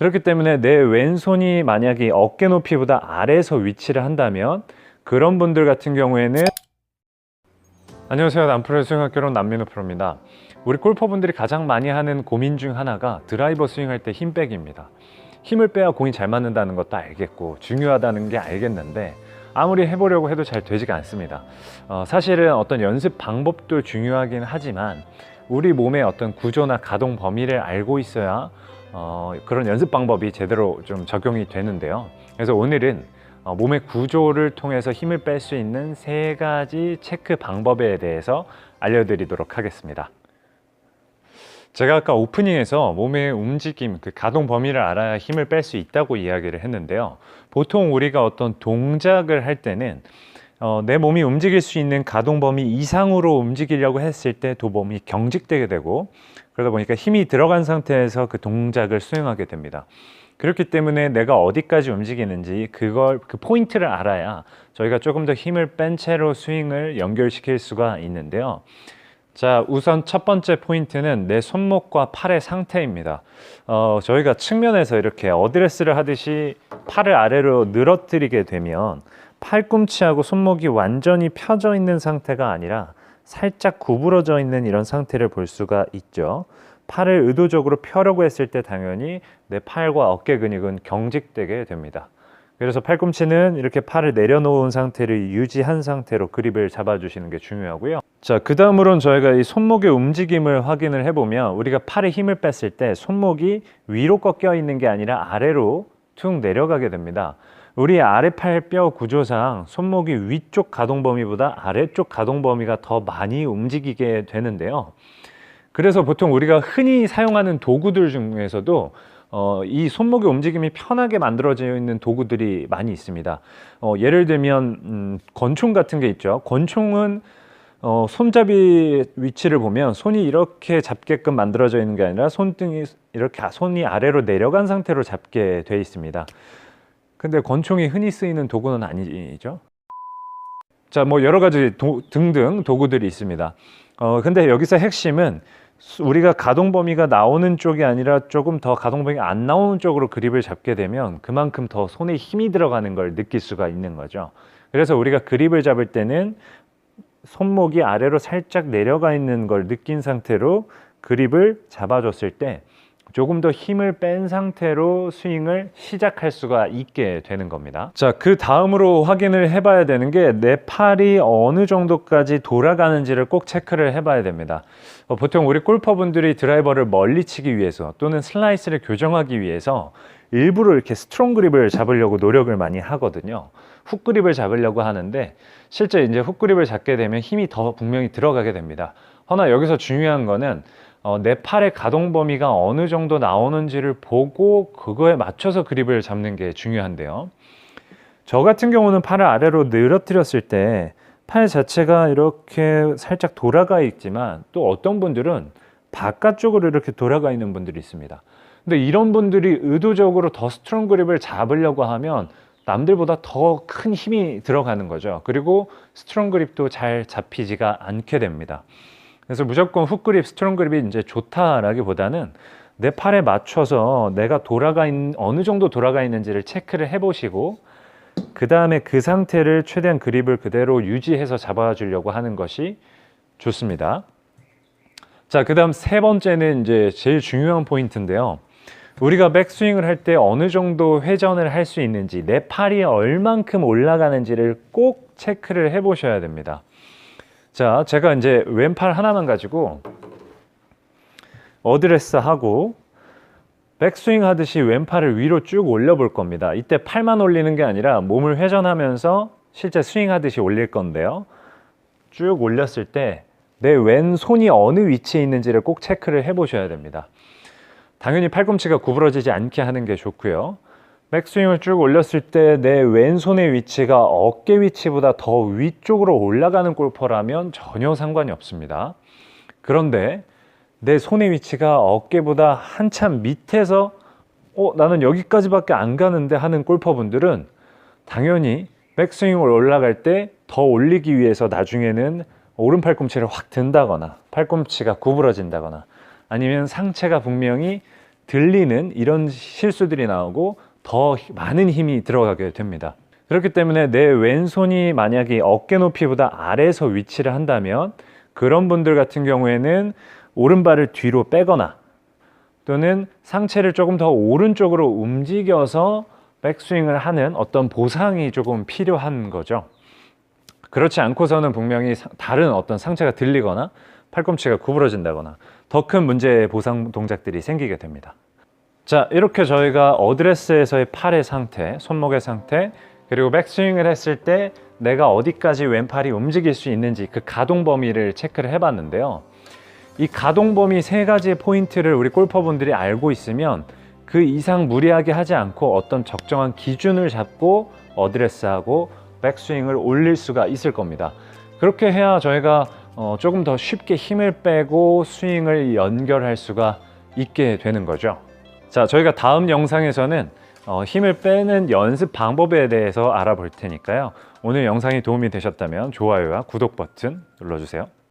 그렇기 때문에 내 왼손이 만약에 어깨 높이보다 아래에서 위치를 한다면 그런 분들 같은 경우에는 안녕하세요. 남프로의 스윙학교론 남민호 프로입니다. 우리 골퍼분들이 가장 많이 하는 고민 중 하나가 드라이버 스윙할 때 힘 빼기입니다. 힘을 빼야 공이 잘 맞는다는 것도 알겠고 중요하다는 게 알겠는데 아무리 해보려고 해도 잘 되지가 않습니다. 사실은 어떤 연습 방법도 중요하긴 하지만 우리 몸의 어떤 구조나 가동 범위를 알고 있어야 그런 연습 방법이 제대로 좀 적용이 되는데요. 그래서 오늘은 몸의 구조를 통해서 힘을 뺄 수 있는 3가지 체크 방법에 대해서 알려드리도록 하겠습니다. 제가 아까 오프닝에서 몸의 움직임, 그 가동 범위를 알아야 힘을 뺄 수 있다고 이야기를 했는데요. 보통 우리가 어떤 동작을 할 때는 내 몸이 움직일 수 있는 가동 범위 이상으로 움직이려고 했을 때 몸이 경직되게 되고, 그러다 보니까 힘이 들어간 상태에서 그 동작을 수행하게 됩니다. 그렇기 때문에 내가 어디까지 움직이는지 그 포인트를 알아야 저희가 조금 더 힘을 뺀 채로 스윙을 연결시킬 수가 있는데요. 자, 우선 첫 번째 포인트는 내 손목과 팔의 상태입니다. 저희가 측면에서 이렇게 어드레스를 하듯이 팔을 아래로 늘어뜨리게 되면 팔꿈치하고 손목이 완전히 펴져 있는 상태가 아니라 살짝 구부러져 있는 이런 상태를 볼 수가 있죠. 팔을 의도적으로 펴려고 했을 때 당연히 내 팔과 어깨 근육은 경직되게 됩니다. 그래서 팔꿈치는 이렇게 팔을 내려놓은 상태를 유지한 상태로 그립을 잡아주시는 게 중요하고요. 자, 그 다음으로는 저희가 이 손목의 움직임을 확인을 해보면 우리가 팔에 힘을 뺐을 때 손목이 위로 꺾여 있는 게 아니라 아래로 툭 내려가게 됩니다. 우리 아래팔뼈 구조상 손목이 위쪽 가동 범위보다 아래쪽 가동 범위가 더 많이 움직이게 되는데요. 그래서 보통 우리가 흔히 사용하는 도구들 중에서도 이 손목의 움직임이 편하게 만들어져 있는 도구들이 많이 있습니다. 예를 들면 권총 같은 게 있죠. 권총은 손잡이 위치를 보면 손이 이렇게 잡게끔 만들어져 있는 게 아니라 손등이 이렇게 손이 아래로 내려간 상태로 잡게 돼 있습니다. 근데 권총이 흔히 쓰이는 도구는 아니죠. 자, 뭐 여러 가지 등등 도구들이 있습니다. 근데 여기서 핵심은 우리가 가동 범위가 나오는 쪽이 아니라 조금 더 가동 범위가 안 나오는 쪽으로 그립을 잡게 되면 그만큼 더 손에 힘이 들어가는 걸 느낄 수가 있는 거죠. 그래서 우리가 그립을 잡을 때는 손목이 아래로 살짝 내려가 있는 걸 느낀 상태로 그립을 잡아줬을 때 조금 더 힘을 뺀 상태로 스윙을 시작할 수가 있게 되는 겁니다. 자, 그 다음으로 확인을 해봐야 되는 게 내 팔이 어느 정도까지 돌아가는지를 꼭 체크를 해봐야 됩니다. 보통 우리 골퍼분들이 드라이버를 멀리 치기 위해서 또는 슬라이스를 교정하기 위해서 일부러 이렇게 스트롱 그립을 잡으려고 노력을 많이 하거든요. 훅 그립을 잡으려고 하는데 실제 이제 훅 그립을 잡게 되면 힘이 더 분명히 들어가게 됩니다. 허나 여기서 중요한 거는 내 팔의 가동 범위가 어느 정도 나오는지를 보고 그거에 맞춰서 그립을 잡는 게 중요한데요. 저 같은 경우는 팔을 아래로 늘어뜨렸을 때 팔 자체가 이렇게 살짝 돌아가 있지만 또 어떤 분들은 바깥쪽으로 이렇게 돌아가 있는 분들이 있습니다. 근데 이런 분들이 의도적으로 더 스트롱 그립을 잡으려고 하면 남들보다 더 큰 힘이 들어가는 거죠. 그리고 스트롱 그립도 잘 잡히지가 않게 됩니다. 그래서 무조건 훅 그립, 스트롱 그립이 이제 좋다라기보다는 내 팔에 맞춰서 내가 어느 정도 돌아가 있는지를 체크를 해보시고 그 다음에 그 상태를 최대한 그립을 그대로 유지해서 잡아주려고 하는 것이 좋습니다. 자, 그 다음 3번째는 이제 제일 중요한 포인트인데요. 우리가 백스윙을 할 때 어느 정도 회전을 할 수 있는지, 내 팔이 얼만큼 올라가는지를 꼭 체크를 해 보셔야 됩니다. 자, 제가 이제 왼팔 하나만 가지고 어드레스 하고 백스윙 하듯이 왼팔을 위로 쭉 올려 볼 겁니다. 이때 팔만 올리는 게 아니라 몸을 회전하면서 실제 스윙 하듯이 올릴 건데요. 쭉 올렸을 때 내 왼손이 어느 위치에 있는지를 꼭 체크를 해 보셔야 됩니다. 당연히 팔꿈치가 구부러지지 않게 하는 게 좋고요. 백스윙을 쭉 올렸을 때 내 왼손의 위치가 어깨 위치보다 더 위쪽으로 올라가는 골퍼라면 전혀 상관이 없습니다. 그런데 내 손의 위치가 어깨보다 한참 밑에서 나는 여기까지밖에 안 가는데 하는 골퍼분들은 당연히 백스윙을 올라갈 때 더 올리기 위해서 나중에는 오른 팔꿈치를 확 든다거나 팔꿈치가 구부러진다거나 아니면 상체가 분명히 들리는 이런 실수들이 나오고 더 많은 힘이 들어가게 됩니다. 그렇기 때문에 내 왼손이 만약에 어깨 높이보다 아래에서 위치를 한다면 그런 분들 같은 경우에는 오른발을 뒤로 빼거나 또는 상체를 조금 더 오른쪽으로 움직여서 백스윙을 하는 어떤 보상이 조금 필요한 거죠. 그렇지 않고서는 분명히 다른 어떤 상체가 들리거나 팔꿈치가 구부러진다거나 더 큰 문제의 보상 동작들이 생기게 됩니다. 자, 이렇게 저희가 어드레스에서의 팔의 상태, 손목의 상태, 그리고 백스윙을 했을 때 내가 어디까지 왼팔이 움직일 수 있는지 그 가동 범위를 체크를 해봤는데요. 이 가동 범위 세 가지의 포인트를 우리 골퍼분들이 알고 있으면 그 이상 무리하게 하지 않고 어떤 적정한 기준을 잡고 어드레스하고 백스윙을 올릴 수가 있을 겁니다. 그렇게 해야 저희가 조금 더 쉽게 힘을 빼고 스윙을 연결할 수가 있게 되는 거죠. 자, 저희가 다음 영상에서는 힘을 빼는 연습 방법에 대해서 알아볼 테니까요. 오늘 영상이 도움이 되셨다면 좋아요와 구독 버튼 눌러주세요.